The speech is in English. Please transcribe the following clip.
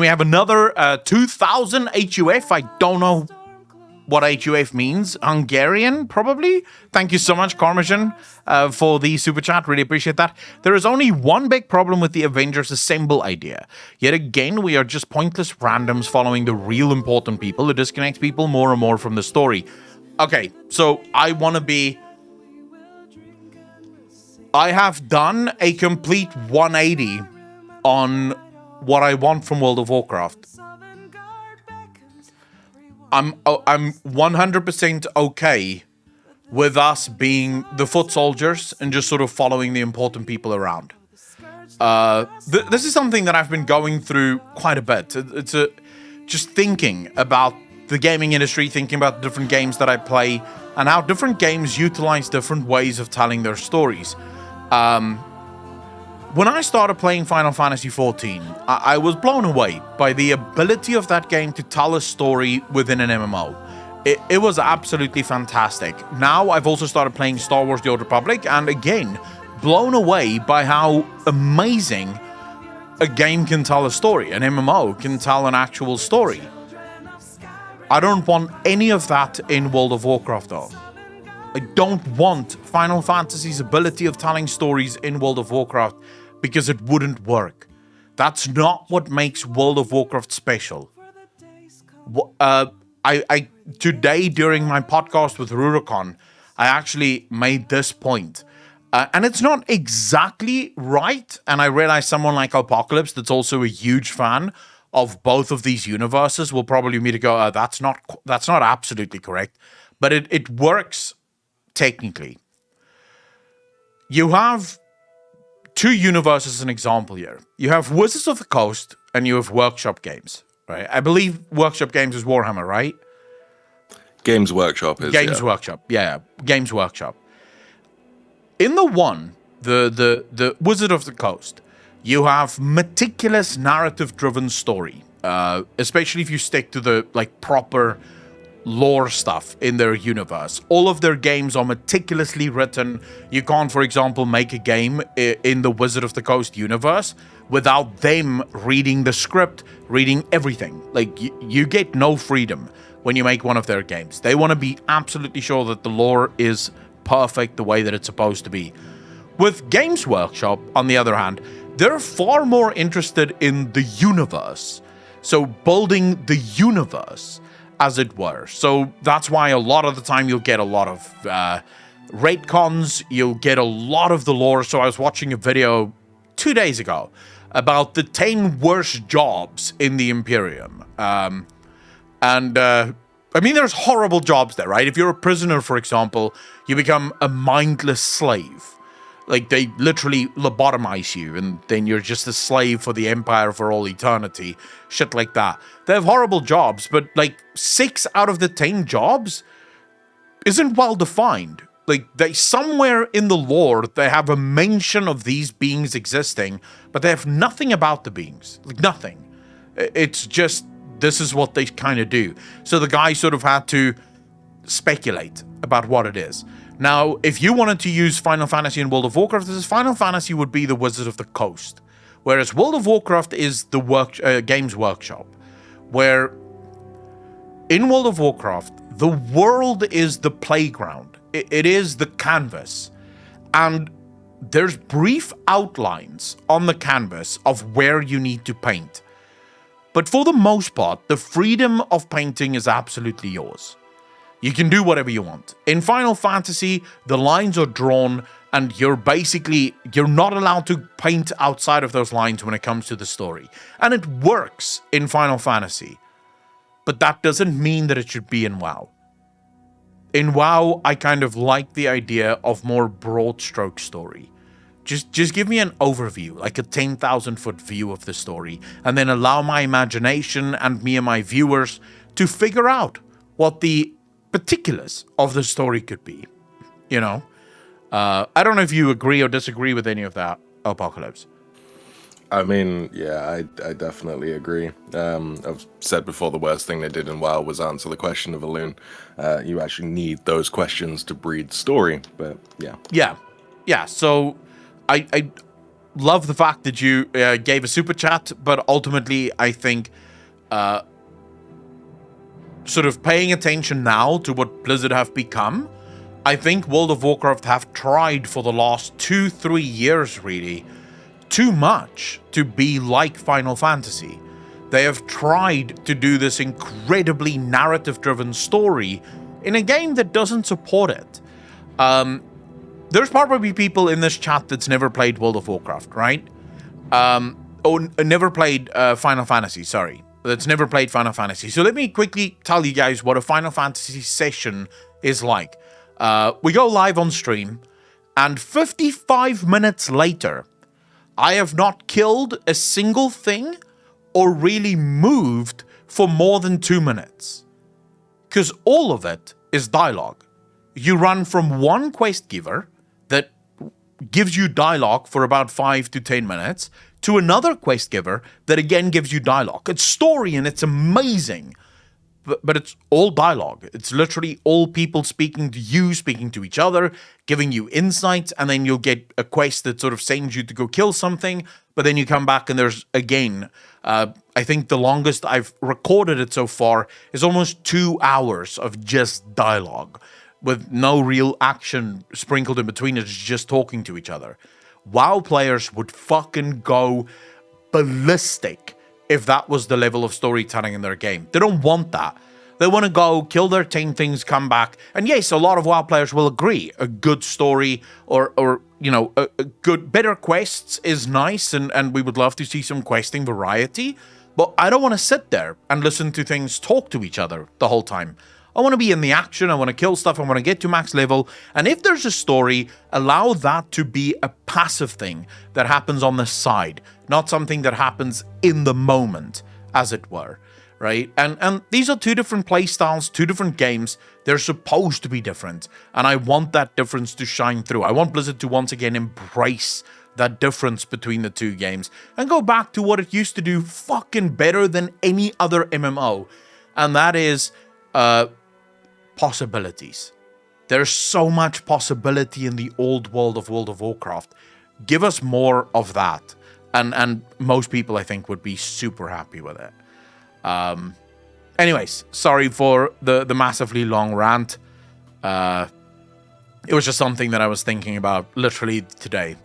we have another 2,000 HUF. I don't know what HUF means. Hungarian, probably. Thank you so much, Carmasian, for the super chat. Really appreciate that. There is only one big problem with the Avengers Assemble idea. Yet again, we are just pointless randoms following the real important people. It disconnects people more and more from the story. Okay, so I have done a complete 180 on what I want from World of Warcraft. I'm 100% okay with us being the foot soldiers and just sort of following the important people around. This is something that I've been going through quite a bit. It's just thinking about the gaming industry, thinking about the different games that I play, and how different games utilize different ways of telling their stories. When I started playing Final Fantasy XIV, I was blown away by the ability of that game to tell a story within an MMO. It was absolutely fantastic. Now I've also started playing Star Wars The Old Republic, and again, blown away by how amazing a game can tell a story. An MMO can tell an actual story. I don't want any of that in World of Warcraft though. I don't want Final Fantasy's ability of telling stories in World of Warcraft because it wouldn't work. That's not what makes World of Warcraft special. I today during my podcast with Rurikon, I actually made this point. And it's not exactly right. And I realize someone like Apocalypse, that's also a huge fan of both of these universes, will probably me to go, that's not absolutely correct. But it works technically. You have two universes as an example here. You have Wizards of the Coast and you have Workshop Games, right? I believe Workshop Games is Warhammer, right? Games Workshop is Games Workshop, yeah, Games Workshop. In the one, the Wizard of the Coast, you have meticulous narrative-driven story, especially if you stick to the proper lore stuff in their universe. All of their games are meticulously written. You can't, for example, make a game in the Wizard of the Coast universe without them reading the script, reading everything. You get no freedom when you make one of their games. They want to be absolutely sure that the lore is perfect the way that it's supposed to be. With Games Workshop, on the other hand, they're far more interested in the universe. So building the universe, as it were. So that's why a lot of the time you'll get a lot of retcons, you'll get a lot of the lore. So I was watching a video 2 days ago about the 10 worst jobs in the Imperium. I mean, there's horrible jobs there, right? If you're a prisoner, for example, you become a mindless slave. They literally lobotomize you, and then you're just a slave for the Empire for all eternity. Shit like that. They have horrible jobs, but 6 out of the 10 jobs isn't well defined. They somewhere in the lore, they have a mention of these beings existing, but they have nothing about the beings. Nothing. It's just, this is what they kind of do. So the guy sort of had to speculate about what it is. Now, if you wanted to use Final Fantasy in World of Warcraft, Final Fantasy would be the Wizard of the Coast, whereas World of Warcraft is the Games Workshop, where in World of Warcraft, the world is the playground. It is the canvas, and there's brief outlines on the canvas of where you need to paint. But for the most part, the freedom of painting is absolutely yours. You can do whatever you want. In Final Fantasy, the lines are drawn and you're not allowed to paint outside of those lines when it comes to the story. And it works in Final Fantasy. But that doesn't mean that it should be in WoW. In WoW, I kind of like the idea of more broad stroke story. Just give me an overview, like a 10,000 foot view of the story, and then allow my imagination and me and my viewers to figure out what the particulars of the story could be, I don't know if you agree or disagree with any of that, Apocalypse. I mean, yeah, I definitely agree. I've said before, the worst thing they did in WoW was answer the question of Accolonn. You actually need those questions to breed story, but yeah. Yeah, so I love the fact that you gave a super chat, but ultimately I think sort of paying attention now to what Blizzard have become, I think World of Warcraft have tried for the last 2-3 years really too much to be like Final Fantasy. They have tried to do this incredibly narrative-driven story in a game that doesn't support it. There's probably people in this chat that's never played World of Warcraft, right? Or never played Final Fantasy, sorry. That's never played Final Fantasy. So let me quickly tell you guys what a Final Fantasy session is like. We go live on stream, and 55 minutes later, I have not killed a single thing or really moved for more than 2 minutes. Because all of it is dialogue. You run from one quest giver that gives you dialogue for about 5 to 10 minutes to another quest giver that again gives you dialogue. It's story and it's amazing. But it's all dialogue. It's literally all people speaking to you, speaking to each other, giving you insights, and then you'll get a quest that sort of sends you to go kill something, but then you come back and there's, again, I think the longest I've recorded it so far is almost 2 hours of just dialogue, with no real action sprinkled in between. It's just talking to each other. WoW players would fucking go ballistic if that was the level of storytelling in their game. They don't want that. They want to go, kill their 10 things, come back. And yes, a lot of WoW players will agree. A good story or you know, a good, better quests is nice, and we would love to see some questing variety. But I don't want to sit there and listen to things talk to each other the whole time. I want to be in the action, I want to kill stuff, I want to get to max level, and if there's a story, allow that to be a passive thing that happens on the side, not something that happens in the moment, as it were, right? And these are two different play styles, two different games. They're supposed to be different, and I want that difference to shine through. I want Blizzard to once again embrace that difference between the two games and go back to what it used to do fucking better than any other MMO, and that is possibilities. There's so much possibility in the old world of World of Warcraft. Give us more of that. And most people, I think, would be super happy with it. Anyways, sorry for the massively long rant. It was just something that I was thinking about literally today.